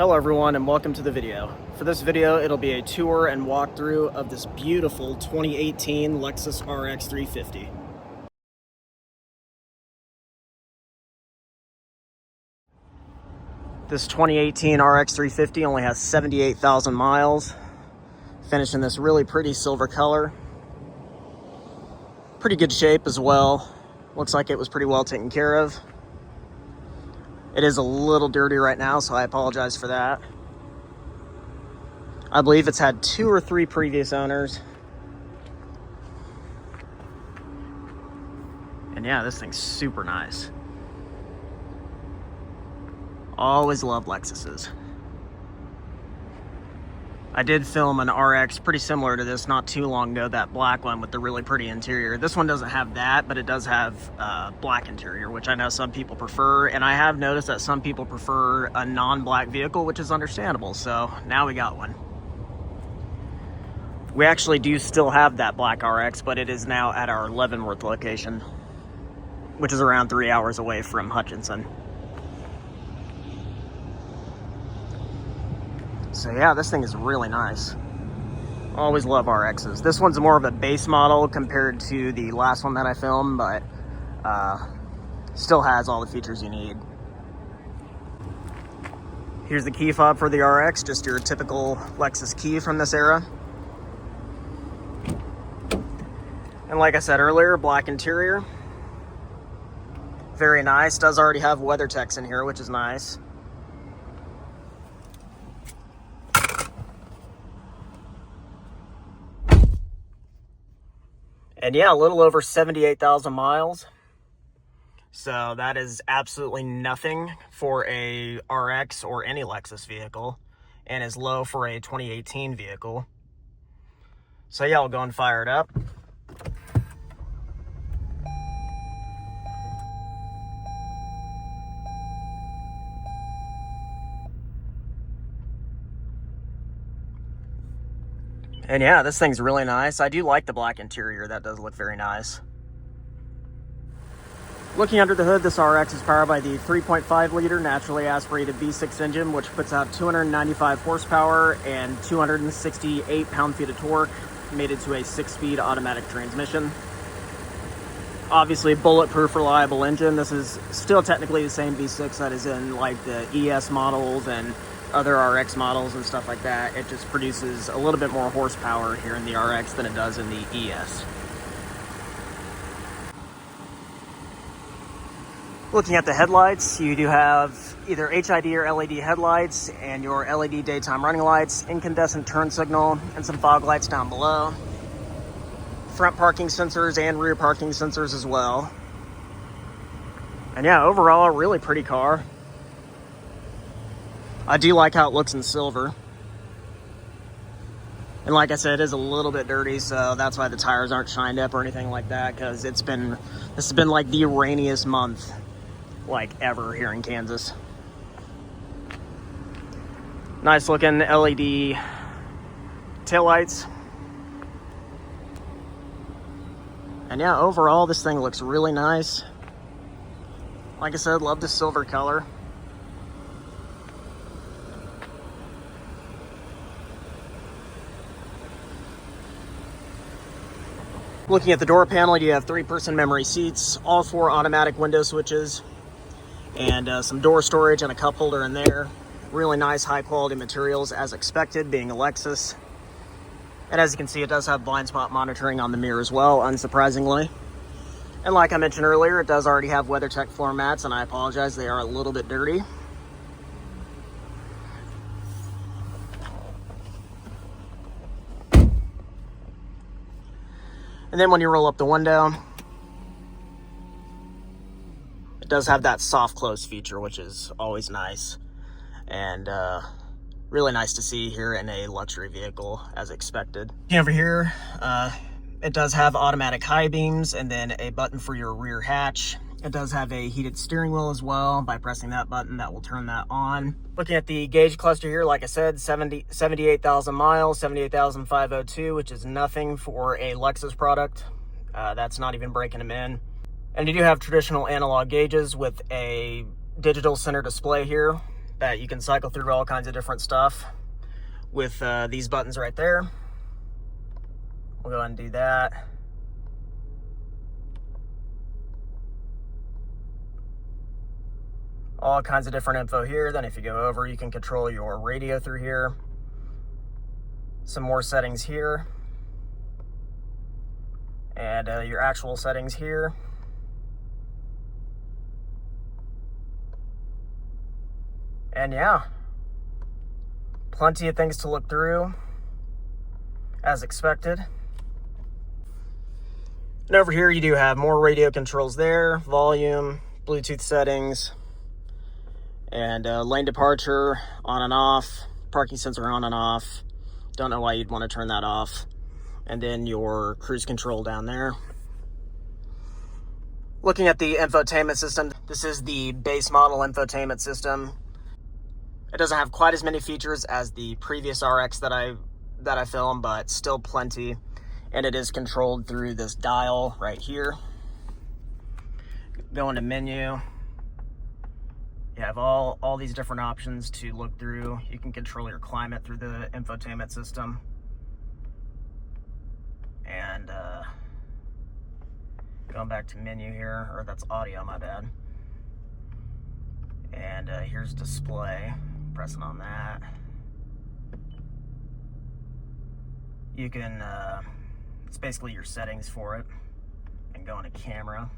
Hello everyone and welcome to the video. For this video, it'll be a tour and walkthrough of this beautiful 2018 Lexus RX350. This 2018 RX350 only has 78,000 miles, finished in this really pretty silver color. Pretty good shape as well. Looks like it was pretty well taken care of. It is a little dirty right now, so I apologize for that. I believe it's had 2 or 3 previous owners. And yeah, this thing's super nice. Always love Lexuses. I did film an RX pretty similar to this not too long ago, that black one with the really pretty interior. This one doesn't have that, but it does have black interior, which I know some people prefer. And I have noticed that some people prefer a non-black vehicle, which is understandable. So now we got one. We actually do still have that black RX, but it is now at our Leavenworth location, which is around 3 hours away from Hutchinson. So yeah, this thing is really nice. Always love RXs. This one's more of a base model compared to the last one that I filmed, but still has all the features you need. Here's the key fob for the RX, just your typical Lexus key from this era. And like I said earlier, black interior. Very nice. Does already have WeatherTechs in here, which is nice. And yeah, a little over 78,000 miles. So that is absolutely nothing for a RX or any Lexus vehicle, and is low for a 2018 vehicle. So yeah, I'll go and fire it up. And yeah, this thing's really nice. I do like the black interior. That does look very nice. Looking under the hood, this RX is powered by the 3.5 liter naturally aspirated V6 engine, which puts out 295 horsepower and 268 pound-feet of torque, mated to a 6-speed automatic transmission. Obviously, bulletproof, reliable engine. This is still technically the same V6 that is in like the ES models and other RX models and stuff like that. It just produces a little bit more horsepower here in the RX than it does in the ES. Looking at the headlights, you do have either HID or LED headlights and your LED daytime running lights, incandescent turn signal, and some fog lights down below. Front parking sensors and rear parking sensors as well. And yeah, overall, a really pretty car. I do like how it looks in silver. And like I said, it is a little bit dirty, so that's why the tires aren't shined up or anything like that, because this has been like the rainiest month like ever here in Kansas. Nice looking LED taillights. And yeah, overall this thing looks really nice. Like I said, love the silver color. Looking at the door panel, you have 3-person memory seats, all 4 automatic window switches, and some door storage and a cup holder in there. Really nice high quality materials as expected, being a Lexus. And as you can see, it does have blind spot monitoring on the mirror as well, unsurprisingly. And like I mentioned earlier, it does already have WeatherTech floor mats, and I apologize, they are a little bit dirty. And then when you roll up the window, it does have that soft close feature, which is always nice. And really nice to see here in a luxury vehicle, as expected. Over here, it does have automatic high beams and then a button for your rear hatch. It does have a heated steering wheel as well. By pressing that button, that will turn that on. Looking at the gauge cluster here, like I said, 78,000 miles, 78,502, which is nothing for a Lexus product. That's not even breaking them in. And you do have traditional analog gauges with a digital center display here. that you can cycle through all kinds of different stuff with these buttons right there. We'll go ahead and do that. All kinds of different info here. Then if you go over, you can control your radio through here. Some more settings here. And your actual settings here. And yeah, plenty of things to look through, as expected. And over here you do have more radio controls there, volume, Bluetooth settings, and lane departure on and off, parking sensor on and off. Don't know why you'd want to turn that off. And then your cruise control down there. Looking at the infotainment system, this is the base model infotainment system. It doesn't have quite as many features as the previous RX that I filmed, but still plenty. And it is controlled through this dial right here. Go into menu. You have all these different options to look through. You can control your climate through the infotainment system. And going back to menu here, or that's audio, my bad. And here's display. Pressing on that. You can, it's basically your settings for it. And go into camera.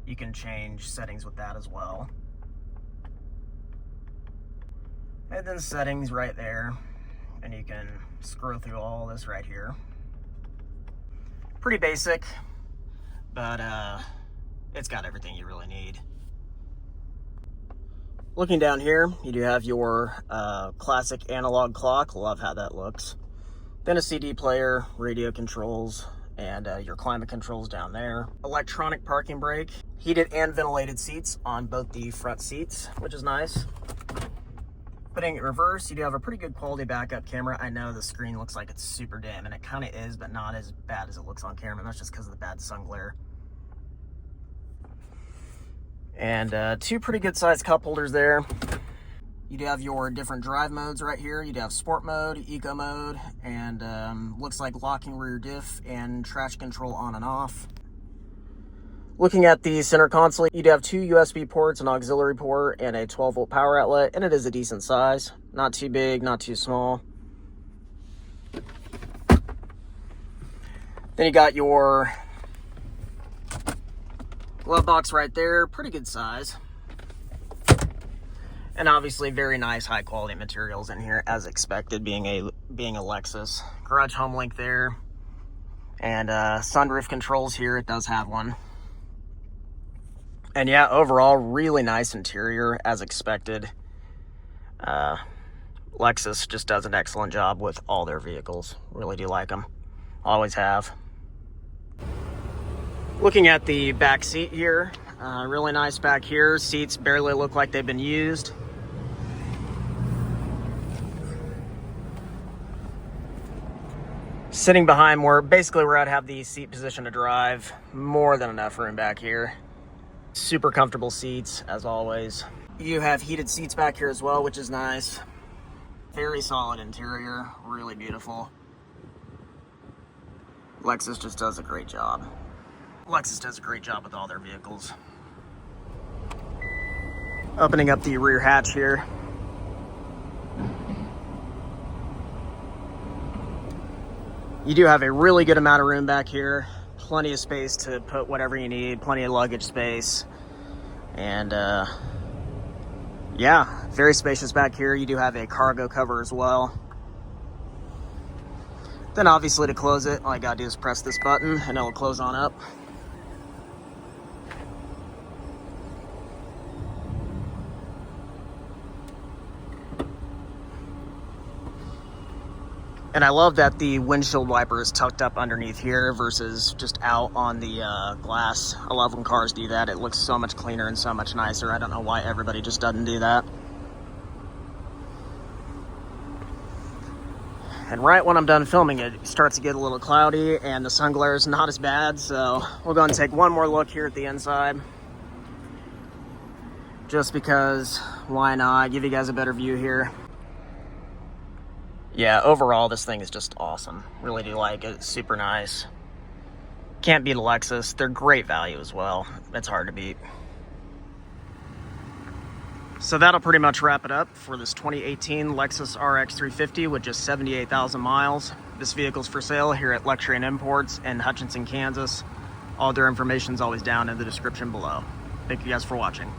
You can change settings with that as well. And then settings right there. And you can scroll through all this right here. Pretty basic, but it's got everything you really need. Looking down here, you do have your classic analog clock. Love how that looks. Then a CD player, radio controls, and your climate controls down there. Electronic parking brake. Heated and ventilated seats on both the front seats, which is nice. Putting it in reverse, you do have a pretty good quality backup camera. I know the screen looks like it's super dim, and it kind of is, but not as bad as it looks on camera. And that's just because of the bad sun glare. And two pretty good sized cup holders there. You do have your different drive modes right here. You do have sport mode, eco mode, and looks like locking rear diff and traction control on and off. Looking at the center console, you do have two USB ports, an auxiliary port, and a 12-volt power outlet, and it is a decent size. Not too big, not too small. Then you got your glove box right there, pretty good size. And obviously very nice high quality materials in here as expected, being a Lexus. Garage home link there. And sunroof controls here, it does have one. And yeah, overall really nice interior as expected. Lexus just does an excellent job with all their vehicles. Really do like them. Always have. Looking at the back seat here, really nice back here. Seats barely look like they've been used. Sitting behind basically where I'd have the seat position to drive. More than enough room back here. Super comfortable seats, as always. You have heated seats back here as well, which is nice. Very solid interior, really beautiful. Lexus just does a great job. Lexus does a great job with all their vehicles. Opening up the rear hatch here. You do have a really good amount of room back here. Plenty of space to put whatever you need, plenty of luggage space. And yeah, very spacious back here. You do have a cargo cover as well. Then obviously to close it, all I gotta do is press this button and it'll close on up. And I love that the windshield wiper is tucked up underneath here versus just out on the glass. I love when cars do that. It looks so much cleaner and so much nicer. I don't know why everybody just doesn't do that. And right when I'm done filming it, it starts to get a little cloudy and the sun glare is not as bad. So we'll go and take one more look here at the inside. Just because Why not? Give you guys a better view here. Yeah, overall, this thing is just awesome. Really do like it. It's super nice. Can't beat a Lexus. They're great value as well. It's hard to beat. So that'll pretty much wrap it up for this 2018 Lexus RX350 with just 78,000 miles. This vehicle's for sale here at Luxury and Imports in Hutchinson, Kansas. All their information is always down in the description below. Thank you guys for watching.